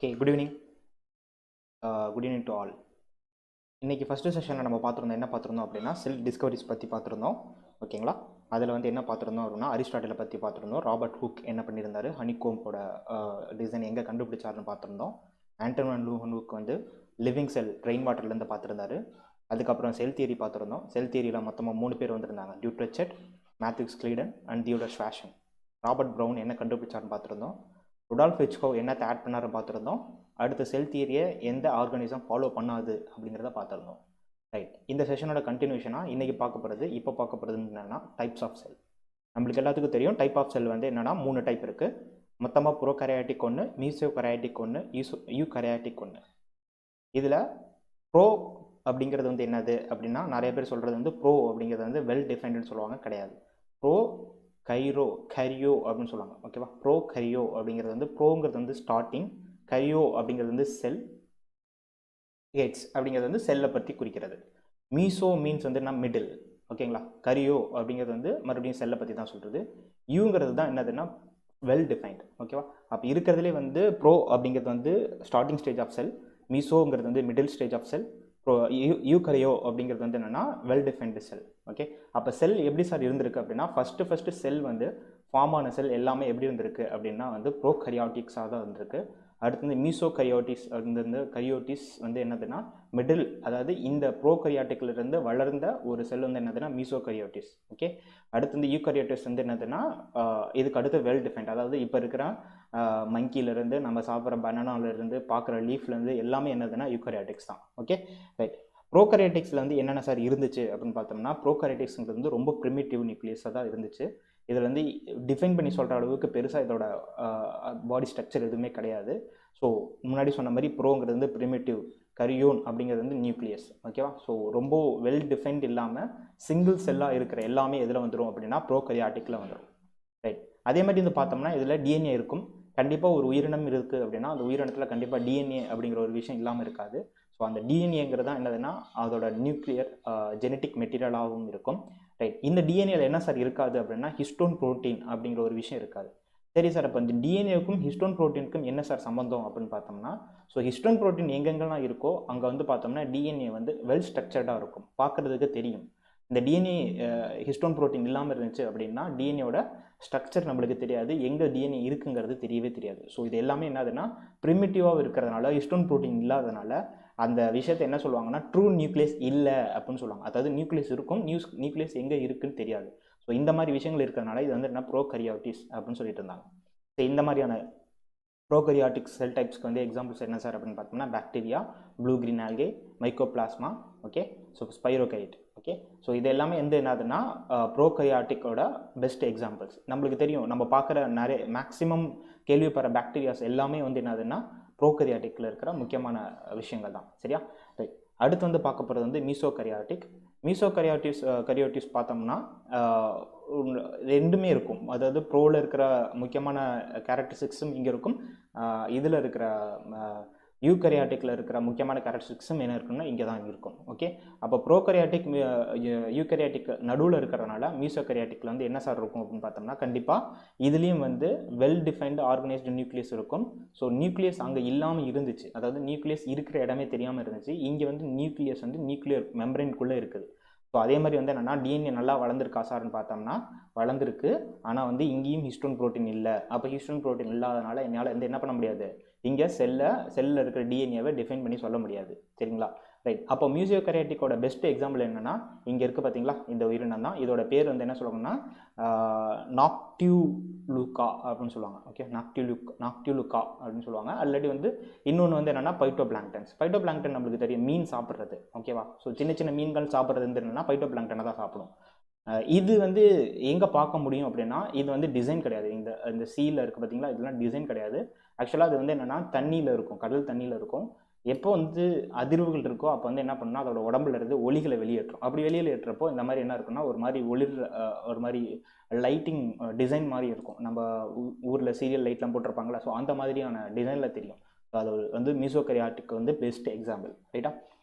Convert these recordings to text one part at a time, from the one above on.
Okay, good evening. Good evening to all. இன்னைக்கு first செஷனில் நம்ம பார்த்துருந்தோம் என்ன பார்த்துருந்தோம் அப்படின்னா செல்ஃப் டிஸ்கவரிஸ் பற்றி பார்த்துருந்தோம். ஓகேங்களா? அதில் வந்து என்ன பார்த்துருந்தோம் அப்படின்னா அரிஸ்டாட்டிலை பற்றி பார்த்துருந்தோம். ராபர்ட் ஹூக் என்ன பண்ணியிருந்தாரு, ஹனிகோம்போட டிசைன் எங்கே கண்டுபிடிச்சாருன்னு பார்த்துருந்தோம். ஆண்டன் வான் லூஹனுக்கு வந்து லிவிங் செல் ரெயின் வாட்டர்லேருந்து பார்த்துருந்தாரு. அதுக்கப்புறம் செல் தியரி பார்த்துருந்தோம். செல் தியரியில் மொத்தமாக 3 பேர் வந்திருந்தாங்க, Dutrochet, Matthew Schleiden and Theodor Schwann. Robert Brown என்ன கண்டுபிடிச்சாருன்னு பார்த்துருந்தோம். ருடால்ஃப் விச்கோவ் என்னத்தை ஆட் பண்ணாருன்னு பார்த்துருந்தோம். அடுத்த செல் தியரியை எந்த ஆர்கானிசம் ஃபாலோ பண்ணாது அப்படிங்கிறத பார்த்துருந்தோம். ரைட், இந்த செஷனோட கண்டினியூஷனாக இன்றைக்கி பார்க்க போகிறது என்னென்னா டைப்ஸ் ஆஃப் செல். நம்மளுக்கு எல்லாத்துக்கும் தெரியும் டைப் ஆஃப் செல் வந்து என்னென்னா 3 டைப் இருக்குது. மொத்தமாக ப்ரோகரியாட்டிக் ஒன்று, மீசோகரியாட்டிக் ஒன்று, யூகரியாட்டிக் ஒன்று. இதில் ப்ரோ அப்படிங்கிறது வந்து என்னது அப்படின்னா, நிறைய பேர் சொல்கிறது வந்து ப்ரோ அப்படிங்கிறது வந்து வெல் டிஃபைன்டுன்னு சொல்லுவாங்க. கிடையாது. கரியோ அப்படின்னு சொல்லுவாங்க. ஓகேவா? ப்ரோகரியோ அப்படிங்கிறது வந்து ப்ரோங்கிறது வந்து ஸ்டார்டிங், கரியோ அப்படிங்கிறது வந்து செல், ஹெட்ஸ் அப்படிங்கிறது வந்து செல்லை பற்றி குறிக்கிறது. மீசோ மீன்ஸ் வந்து என்ன, மிடில். ஓகேங்களா? கரியோ அப்படிங்கிறது வந்து மறுபடியும் செல்லை பற்றி தான் சொல்கிறது. யூங்கிறது தான் என்னதுன்னா வெல் டிஃபைன்டு. ஓகேவா? அப்போ இருக்கிறதுலே வந்து ப்ரோ அப்படிங்கிறது வந்து ஸ்டார்டிங் ஸ்டேஜ் ஆஃப் செல், மீசோங்கிறது வந்து மிடில் ஸ்டேஜ் ஆஃப் செல், யூகரியோ அப்படிங்கிறது வந்து என்னென்னா வெல் டிஃபைன்டு செல். ஓகே, அப்போ செல் எப்படி சார் இருந்திருக்கு அப்படின்னா, ஃபஸ்ட்டு செல் வந்து ஃபார்ம் ஆன செல் எல்லாமே எப்படி இருந்திருக்கு அப்படின்னா வந்து ப்ரோகரியாட்டிக்ஸாக தான் இருந்திருக்கு. அடுத்து வந்து மீசோகரியோட்டிஸ் வந்து கரியோட்டிஸ் வந்து என்னதுன்னா மிடில், அதாவது இந்த ப்ரோகரியாட்டிக்லேருந்து வளர்ந்த ஒரு செல் வந்து என்னதுன்னா மீசோகரியோட்டிஸ். ஓகே, அடுத்து வந்து யூகரியோட்டிஸ் வந்து என்னதுன்னா இதுக்கு அடுத்து வெல் டிஃபைன்ட், அதாவது இப்போ இருக்கிற மங்கிலேருந்து நம்ம சாப்பிட்ற பனானாலேருந்து பார்க்குற லீஃப்லேருந்து எல்லாமே என்னதுன்னா யூகரியோட்டிக்ஸ் தான். Okay, right. ப்ரோகரியோட்டிக்ஸில் வந்து என்னென்ன சார் இருந்துச்சு அப்படின்னு பார்த்தோம்னா, ப்ரோகரியோட்டிக்ஸ்ங்கிறது வந்து ரொம்ப ப்ரிமிட்டிவ் நியூக்ளியஸாக தான் இருந்துச்சு. இதில் வந்து டிஃபைன் பண்ணி சொல்கிற அளவுக்கு பெருசாக இதோட பாடி ஸ்ட்ரக்சர் எதுவுமே கிடையாது. ஸோ முன்னாடி சொன்ன மாதிரி ப்ரோங்கிறது வந்து ப்ரிமிட்டிவ், கரியோன் அப்படிங்கிறது வந்து நியூக்ளியஸ். ஓகேவா? ஸோ ரொம்ப வெல் டிஃபைன்ட் இல்லாமல் சிங்கிள் செல்லாக இருக்கிற எல்லாமே எதில் வந்துடும் அப்படின்னா ப்ரோகரியாட்டிக்கில் வந்துடும். ரைட். அதே மாதிரி வந்து பார்த்தோம்னா இதில் டிஎன்ஏ இருக்கும். கண்டிப்பாக ஒரு உயிரினம் இருக்குது அப்படின்னா அந்த உயிரினத்தில் கண்டிப்பாக டிஎன்ஏ அப்படிங்கிற ஒரு விஷயம் இல்லாமல் இருக்காது. ஸோ அந்த டிஎன்ஏங்கிறது தான் என்னதுன்னா அதோட நியூக்ளியர் ஜெனட்டிக் மெட்டீரியலாகவும் இருக்கும். ரைட். இந்த டிஎன்ஏல என்ன சார் இருக்காது அப்படின்னா ஹிஸ்டோன் புரோட்டீன் அப்படிங்கிற ஒரு விஷயம் இருக்காது. சரி சார், அப்போ இந்த டிஎன்ஏவுக்கும் ஹிஸ்டோன் புரோட்டீனுக்கும் என்ன சார் சம்பந்தம் அப்படின்னு பார்த்தோம்னா, ஸோ ஹிஸ்டோன் புரோட்டீன் எங்கெங்கெல்லாம் இருக்கோ அங்கே வந்து பார்த்தோம்னா டிஎன்ஏ வந்து வெல் ஸ்ட்ரக்சர்டாக இருக்கும், பார்க்குறதுக்கு தெரியும். இந்த டிஎன்ஏ ஹிஸ்டோன் புரோட்டீன் இல்லாமல் இருந்துச்சு அப்படின்னா டிஎன்ஏவோட ஸ்ட்ரக்சர் நம்மளுக்கு தெரியாது, எங்கே டிஎன்ஏ இருக்குங்கிறது தெரியவே தெரியாது. ஸோ இது எல்லாமே என்னதுன்னா ப்ரிமிட்டிவாக இருக்கிறதுனால, ஹிஸ்டோன் புரோட்டீன் இல்லாதனால அந்த விஷயத்தை என்ன சொல்லுவாங்கன்னா ட்ரூ நியூக்ளியஸ் இல்லை அப்படின்னு சொல்லுவாங்க. அதாவது நியூக்ளியஸ் இருக்கும், நியூக்ளியஸ் எங்கே இருக்குன்னு தெரியாது. ஸோ இந்த மாதிரி விஷயங்கள் இருக்கிறதுனால இது வந்து என்ன ப்ரோகரியோட்டிஸ் அப்படின்னு சொல்லிட்டு இருந்தாங்க. ஸோ இந்த மாதிரியான ப்ரோகரியாட்டிக் செல் டைப்ஸ்க்கு வந்து எக்ஸாம்பிள்ஸ் என்ன சார் அப்படின்னு பார்த்தோம்னா bacteria, blue green algae, mycoplasma, okay, so spirochete. Okay, so இது எல்லாமே வந்து என்னதுன்னா ப்ரோகரியாட்டிக்கோட பெஸ்ட் எக்ஸாம்பிள்ஸ். நம்மளுக்கு தெரியும், நம்ம பார்க்குற நிறைய மேக்ஸிமம் கேள்விப்படுற பாக்டீரியாஸ் எல்லாமே வந்து என்னதுன்னா ப்ரோகரியாட்டிக்கில் இருக்கிற முக்கியமான விஷயங்கள் தான். சரியா? ரைட். அடுத்து வந்து பார்க்க போகிறது வந்து மீசோகரியாட்டிக். கரியோட்டிஸ் பார்த்தோம்னா ரெண்டுமே இருக்கும். அதாவது ப்ரோவில் இருக்கிற முக்கியமான கேரக்டரிஸ்டிக்ஸும் இங்கே இருக்கும், இதில் இருக்கிற யூகரியாட்டிக்கில் இருக்கிற முக்கியமான கேரக்டரிஸ்டிக்ஸும் என்ன இருக்குன்னா இங்கே தான் இருக்கும். ஓகே, அப்போ ப்ரோகரியாட்டிக் யூகரியாட்டிக் நடுவில் இருக்கிறதுனால மீசோகரியாட்டிக்கில் வந்து என்ன சார் இருக்கும் அப்படின்னு பார்த்தோம்னா கண்டிப்பாக இதுலேயும் வந்து வெல் டிஃபைன்டு ஆர்கனைஸ்டு நியூக்ளியஸ் இருக்கும். ஸோ நியூக்ளியஸ் அங்கே இல்லாமல் இருந்துச்சு, அதாவது நியூக்ளியஸ் இருக்கிற இடமே தெரியாமல் இருந்துச்சு. இங்கே வந்து நியூக்ளியஸ் வந்து நியூக்ளியர் மெம்பரைனுக்குள்ளே இருக்குது. ஸோ அதே மாதிரி வந்து என்னென்னா டிஎன்ஏ நல்லா வளர்ந்துருக்கா சார்னு பார்த்தோம்னா வளர்ந்துருக்கு, ஆனால் வந்து இங்கேயும் ஹிஸ்டோன் ப்ரோட்டீன் இல்லை. அப்போ ஹிஸ்டோன் ப்ரோட்டீன் இல்லாதனால என்னால் வந்து என்ன பண்ண முடியாது, இங்கே செல்லில் இருக்கிற டிஎன்ஏவை டிஃபைன் பண்ணி சொல்ல முடியாது. சரிங்களா? ரைட். அப்போ மீசோகரியாட்டிக்கோட பெஸ்ட் எக்ஸாம்பிள் என்னென்னா இங்கே இருக்குது பார்த்தீங்களா, இந்த உயிரினம் தான். இதோட பேர் வந்து என்ன சொல்லுவாங்கன்னா நாக்டியூலுக்கா அப்படின்னு சொல்லுவாங்க. ஓகே, நாக்டியூலுக்கா அப்படின்னு சொல்லுவாங்க. ஆல்ரெடி வந்து இன்னொன்று வந்து என்னென்னா பைட்டோபிளாங்டன் நம்மளுக்கு தெரியும், மீன் சாப்பிட்றது. ஓகேவா? ஸோ சின்ன சின்ன மீன்கள் சாப்பிட்றது வந்து என்னென்னா பைட்டோபிளாங்டனை தான் சாப்பிடும். இது வந்து எங்கே பார்க்க முடியும் அப்படின்னா இது வந்து டிசைன் கிடையாது. இந்த சீல இருக்குது பார்த்தீங்களா, இதெல்லாம் டிசைன் கிடையாது. ஆக்சுவலாக அது வந்து என்னென்னா தண்ணியில் இருக்கும், கடல் தண்ணியில் இருக்கும். எப்போ வந்து அதிர்வுகள் இருக்கோ அப்போ வந்து என்ன பண்ணால் அதோட உடம்புல இருந்து ஒளிகளை வெளியேற்றும். அப்படி வெளியேற்றப்போ இந்த மாதிரி என்ன இருக்குன்னா ஒரு மாதிரி ஒரு மாதிரி லைட்டிங் டிசைன் மாதிரி இருக்கும். நம்ம ஊரில் சீரியல் லைட்லாம் போட்டிருப்பாங்களா, ஸோ அந்த மாதிரியான டிசைனில் தெரியும். ஸோ அது வந்து மீசோகரியாட்டிக் வந்து பெஸ்ட் எக்ஸாம்பிள். ரைட்டா?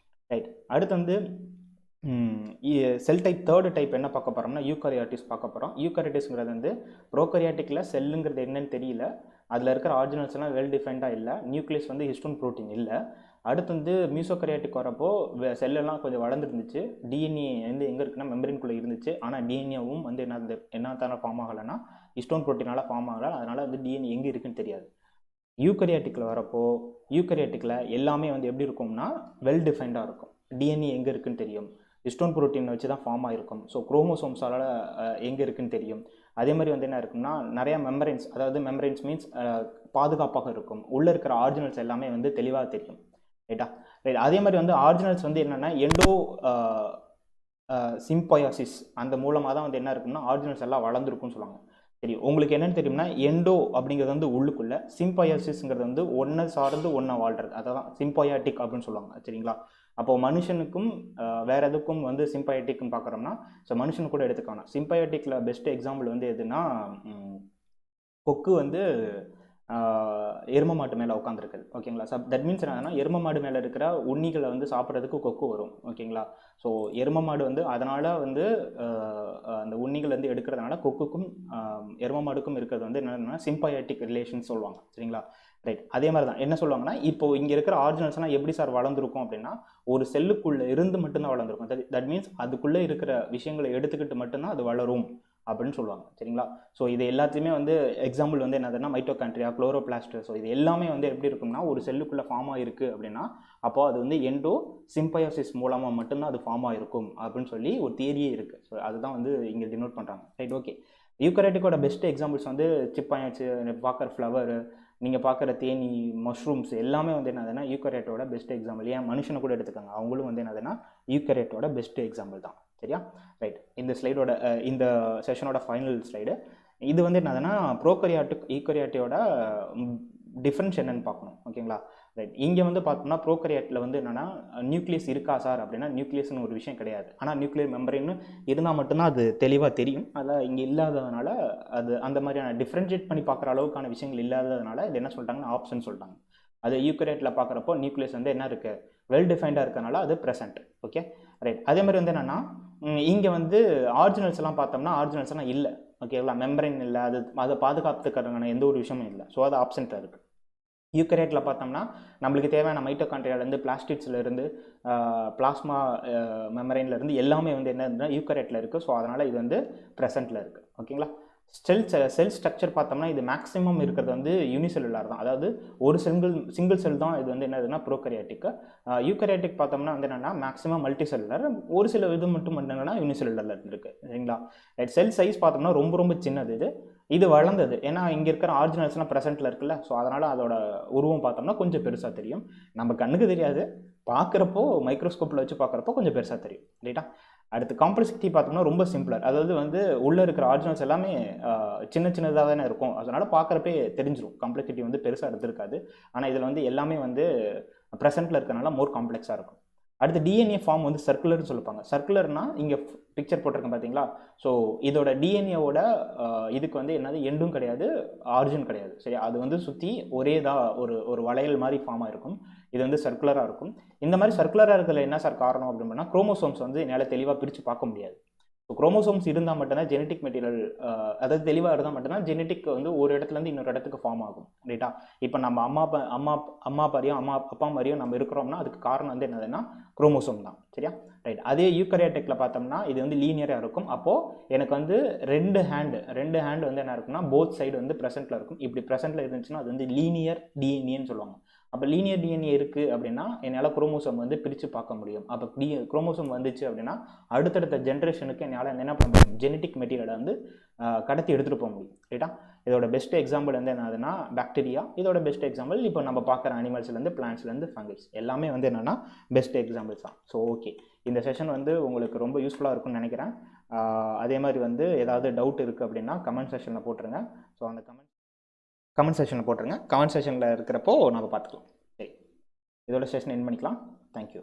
ரைட். அடுத்து வந்து செல் டைப் தேர்டு டைப் என்ன பார்க்க போகிறோம்னா யூகரியோட்டிஸ் பார்க்க போகிறோம். யூகரியோட்டிஸ்ங்கிறது வந்து ப்ரோகரியாட்டிக்கில் செல்லுங்கிறது என்னன்னு தெரியல, அதில் இருக்கிற ஆர்ஜினல்ஸ் எல்லாம் வெல் டிஃபைன்டாக இல்லை. நியூக்ளியஸ் வந்து ஹிஸ்டோன் ப்ரோட்டீன் இல்லை. அடுத்து வந்து மீசோகரியாட்டிக் வரப்போ செல்லெல்லாம் கொஞ்சம் வளர்ந்துருந்துச்சு. டிஎன்ஏ வந்து எங்கே இருக்குன்னா மெம்பரின்குள்ளே இருந்துச்சு. ஆனால் டிஎன்ஏவும் வந்து என்னத்தான ஃபார்ம் ஆகலைன்னா ஹிஸ்டோன் ப்ரோட்டீனால் ஃபார்ம் ஆகலை. அதனால் வந்து டிஎன்ஏ எங்கே இருக்குன்னு தெரியாது. யூகரியாட்டிக்கில் வரப்போ யூகரியாட்டிக்கில் எல்லாமே வந்து எப்படி இருக்கும்னா வெல் டிஃபைன்டாக இருக்கும். டிஎன்ஏ எங்கே இருக்குன்னு தெரியும். ஹிஸ்டோன் ப்ரோட்டீன் வச்சு தான் ஃபார்ம் ஆகிருக்கும். ஸோ குரோமோசோம்ஸால் எங்கே இருக்குன்னு தெரியும். அதே மாதிரி வந்து என்ன இருக்கும்னா நிறையா மெம்பரைன்ஸ், அதாவது மெம்பரைன்ஸ் மீன்ஸ் பாதுகாப்பாக இருக்கும். உள்ளே இருக்கிற ஆர்ஜினல்ஸ் எல்லாமே வந்து தெளிவாக தெரியும். ரைட்டா? ரைட். அதே மாதிரி வந்து ஆர்ஜினல்ஸ் வந்து என்னென்னா எண்டோ சிம்பயாசிஸ் அந்த மூலமாக தான் வந்து என்ன இருக்கும்னா ஆர்ஜினல்ஸ் எல்லாம் வளர்ந்துருக்குன்னு சொல்லுவாங்க. சரி, உங்களுக்கு என்னென்னு தெரியும்னா எண்டோ அப்படிங்கிறது வந்து உள்ளுக்குள்ளே, சிம்பயாசிஸ்ங்கிறது வந்து ஒன்றை சார்ந்து ஒன்றை வாழ்கிறது, அதான் சிம்பயாட்டிக் அப்படின்னு சொல்லுவாங்க. சரிங்களா? அப்போது மனுஷனுக்கும் வேறு எதுக்கும் வந்து சிம்பயாட்டிக்னு பார்க்குறோம்னா ஸோ மனுஷனு கூட எடுத்துக்கணும். சிம்பயாட்டிக்கில் பெஸ்ட் எக்ஸாம்பிள் வந்து எதுனா கொக்கு வந்து எரும மாட்டு மேலே உட்காந்துருக்குது. ஓகேங்களா? தட் மீன்ஸ் என்னன்னா எரும மாடு மேலே இருக்கிற உண்ணிகளை வந்து சாப்பிட்றதுக்கு கொக்கு வரும். ஓகேங்களா? ஸோ எரும மாடு வந்து அதனால் வந்து அந்த உண்ணிகள் வந்து எடுக்கிறதுனால கொக்குக்கும் எரும மாடுக்கும் இருக்கிறது வந்து என்னென்னா சிம்பயாட்டிக் ரிலேஷன் சொல்லுவாங்க. சரிங்களா? ரைட். அதே மாதிரி தான் என்ன சொல்லுவாங்கன்னா இப்போ இங்கே இருக்கிற ஆர்ஜினல்ஸ்லாம் எப்படி சார் வளர்ந்துருக்கும் அப்படின்னா ஒரு செல்லுக்குள்ளே இருந்து மட்டும்தான் வளர்ந்துருக்கும். தட் மீன்ஸ் அதுக்குள்ளே இருக்கிற விஷயங்களை எடுத்துக்கிட்டு மட்டும்தான் அது வளரும் அப்படின்னு சொல்லுவாங்க. சரிங்களா? ஸோ இது எல்லாத்தையுமே வந்து எக்ஸாம்பிள் வந்து என்னதுன்னா மைட்டோகாண்ட்ரியா, குளோரோபிளாஸ்ட். ஸோ இது எல்லாமே வந்து எப்படி இருக்கும்னா ஒரு செல்லுக்குள்ளே ஃபார்ம் ஆகிருக்கு அப்படின்னா அப்போ அது வந்து எண்டோ சிம்பயோசிஸ் மூலமாக மட்டும்தான் அது ஃபார்ம் ஆகிருக்கும் அப்படின்னு சொல்லி ஒரு தியரியே இருக்குது. ஸோ அதுதான் வந்து இங்கே டினோட் பண்ணுறாங்க. ரைட். ஓகே. யூகரியாட்டிக்கோட பெஸ்ட் எக்ஸாம்பிள்ஸ் வந்து சிப்பாயாச்சு, பார்க்குற ஃப்ளவர், நீங்கள் பார்க்குற தேனி, மஷ்ரூம்ஸ் எல்லாமே வந்து என்னதுன்னா யூகரியாட்டோட பெஸ்ட் எக்ஸாம்பிள். ஏன் மனுஷனை கூட எடுத்துக்காங்க, அவங்களும் வந்து என்னதுன்னா யூகரியாட்டோட பெஸ்ட் எக்ஸாம்பிள் தான். சரியா? ரைட். இந்த ஸ்லைடோட இந்த செஷனோட ஃபைனல் ஸ்லைடு. இது வந்து என்னதுன்னா ப்ரோகரியாட்டிக் யூகரியாட்டியோட டிஃப்ரென்ஸ் என்னன்னு பார்க்கணும். ஓகேங்களா? ரைட். இங்கே வந்து பார்த்தோம்னா ப்ரோகரியாட்டில் வந்து என்னென்னா நியூக்ளியஸ் இருக்கா சார் அப்படின்னா நியூக்ளியஸ்னு ஒரு விஷயம் கிடையாது. ஆனால் நியூக்ளியர் மெம்பரின்னு இருந்தால் மட்டும்தான் அது தெளிவாக தெரியும். அதான் இங்கே இல்லாததுனால அது அந்த மாதிரியான டிஃப்ரென்ஷியேட் பண்ணி பார்க்குற அளவுக்கான விஷயங்கள் இல்லாததுனால இது என்ன சொல்லிட்டாங்கன்னா ஆப்ஷன் சொல்லிட்டாங்க. அது யூகரியாட்டில் பார்க்குறப்போ நியூக்ளியஸ் வந்து என்ன இருக்குது வெல் டிஃபைன்டாக இருக்கனால அது ப்ரெசென்ட். ஓகே. ரைட். அதே மாதிரி வந்து என்னென்னா இங்கே வந்து ஆர்ஜினல்ஸ் எல்லாம் பார்த்தோம்னா ஆர்ஜினல்ஸ் எல்லாம் இல்லை. ஓகேங்களா? மெம்பரைன் இல்லை, அது அதை பாதுகாத்துக்கிறதுக்கான எந்த ஒரு விஷயமும் இல்லை. ஸோ அது ஆப்ஷன்ட்டாக இருக்குது. யூகரியாட்டில் பார்த்தோம்னா நம்மளுக்கு தேவையான மைட்டோகாண்ட்ரியாலேருந்து பிளாஸ்டிட்ஸ்லேருந்து பிளாஸ்மா மெம்பரைன்லேருந்து எல்லாமே வந்து என்ன யூகரியாட்டில் இருக்குது. ஸோ அதனால் இது வந்து ப்ரெசென்ட்டில் இருக்குது. ஓகேங்களா? செல் ஸ்ட்ரக்சர் பார்த்தோம்னா இது மேக்ஸிமம் இருக்கிறது வந்து யூனிசெல்லுலார் தான். அதாவது ஒரு சிங்கிள் செல் தான் இது வந்து என்னதுன்னா ப்ரோகரியாட்டிக். யூகரியாட்டிக் பார்த்தோம்னா வந்து என்னென்னா மேக்ஸிமம் மல்டி செல்லுலர், ஒரு சில இது மட்டும் என்னென்னா யூனிசெல்லுலரில் இருக்குது. சரிங்களா? ரைட். செல் சைஸ் பார்த்தோம்னா ரொம்ப ரொம்ப சின்னது. இது வளர்ந்தது ஏன்னா இங்கே இருக்கிற ஆர்ஜினல்ஸ்லாம் ப்ரெசென்ட்டில் இருக்குல்ல. ஸோ அதனால் அதோட உருவம் பார்த்தோம்னா கொஞ்சம் பெருசாக தெரியும். நம்ம கண்ணுக்கு தெரியாது, பார்க்குறப்போ மைக்ரோஸ்கோப்பில் வச்சு பார்க்குறப்போ கொஞ்சம் பெருசாக தெரியும். ரைட்டா? அடுத்து காம்ப்ளெக்சிட்டி பார்த்தோம்னா ரொம்ப சிம்பிளர். அதாவது வந்து உள்ளே இருக்கிற ஆர்ஜினல்ஸ் எல்லாமே சின்னதாக தானே இருக்கும். அதனால் பார்க்குறப்பே தெரிஞ்சிடும். காம்ப்ளெக்சிட்டி வந்து பெருசாக எடுத்துருக்காது. ஆனால் இதில் வந்து எல்லாமே வந்து ப்ரெசென்ட்டில் இருக்கிறனால மோர் காம்ப்ளெக்ஸாக இருக்கும். அடுத்து டிஎன்ஏ ஃபார்ம் வந்து சர்க்குலர்னு சொல்லுவாங்க. சர்க்குலர்னா இங்கே பிக்சர் போட்டிருக்கேன் பார்த்தீங்களா? ஸோ இதோட டிஎன்ஏவோட இதுக்கு வந்து என்னது எண்டும் கிடையாது, ஆரிஜின் கிடையாது. சரி, அது வந்து சுற்றி ஒரு வளையல் மாதிரி ஃபார்ம் ஆகிருக்கும். இது வந்து சர்க்குலராக இருக்கும். இந்த மாதிரி சர்க்குலராக இருக்கிறதுல என்ன சார் காரணம் அப்படின்னா குரோமோசோம்ஸ் வந்து என்னால் தெளிவாக பிரித்து பார்க்க முடியாது. ஸோ குரோமோசோம்ஸ் இருந்தால் மட்டும்தான் ஜெனட்டிக் மெட்டீரியல், அதாவது தெளிவாக இருந்தால் மட்டும்தான் ஜெனட்டிக் வந்து ஒரு இடத்துலேருந்து இன்னொரு இடத்துக்கு ஃபார்ம் ஆகும். ரைட்டா? இப்போ நம்ம அம்மா மாதிரியும் அப்பா மாதிரியும் நம்ம இருக்கிறோம்னா அதுக்கு காரணம் வந்து என்னதுன்னா குரோமோசோம் தான். சரியா? ரைட். அதே யூகரியாட்டிக்கில் பார்த்தோம்னா இது வந்து லீனியராக இருக்கும். அப்போது எனக்கு வந்து ரெண்டு ஹேண்ட் வந்து என்ன இருக்குன்னா போத் சைடு வந்து ப்ரெசென்ட்டில் இருக்கும். இப்படி ப்ரெசென்ட்டில் இருந்துச்சுன்னா அது வந்து லீனியர் டிஎன்ஏன்னு சொல்லுவாங்க. அப்போ லீனியர் டிஎன்ஏ இருக்குது அப்படின்னா என்னால் குரோமோசோம் வந்து பிரித்து பார்க்க முடியும். அப்போ குரோமோசோம் வந்துச்சு அப்படின்னா அடுத்தடுத்த ஜென்ரேஷனுக்கு என்னால் என்ன பண்ண முடியும், ஜெனட்டிக் மெட்டீரியலை வந்து கடத்தி எடுத்துகிட்டு போக முடியும். ரைட்டா? இதோட பெஸ்ட் எக்ஸாம்பிள் வந்து என்னதுன்னா பாக்டீரியா. இதோட பெஸ்ட் எக்ஸாம்பிள் இப்போ நம்ம பார்க்குற அனிமல்ஸ்லேருந்து பிளான்ட்ஸ்லேருந்து ஃபங்கஸ் எல்லாமே வந்து என்னென்னா பெஸ்ட் எக்ஸாம்பிள்ஸ் தான். ஸோ ஓகே, இந்த செஷன் வந்து உங்களுக்கு ரொம்ப யூஸ்ஃபுல்லாக இருக்கும்னு நினைக்கிறேன். அதே மாதிரி வந்து ஏதாவது டவுட் இருக்குது அப்படின்னா கமெண்ட் செஷனில் போட்டுருங்க. ஸோ அந்த கமெண்ட் செஷனில் போட்டுருங்க. கமெண்ட் செஷனில் இருக்கிறப்போ நம்ம பார்த்துக்கலாம். சரி, இதோட செஷன் எண்ட் பண்ணிக்கலாம். தேங்க்யூ.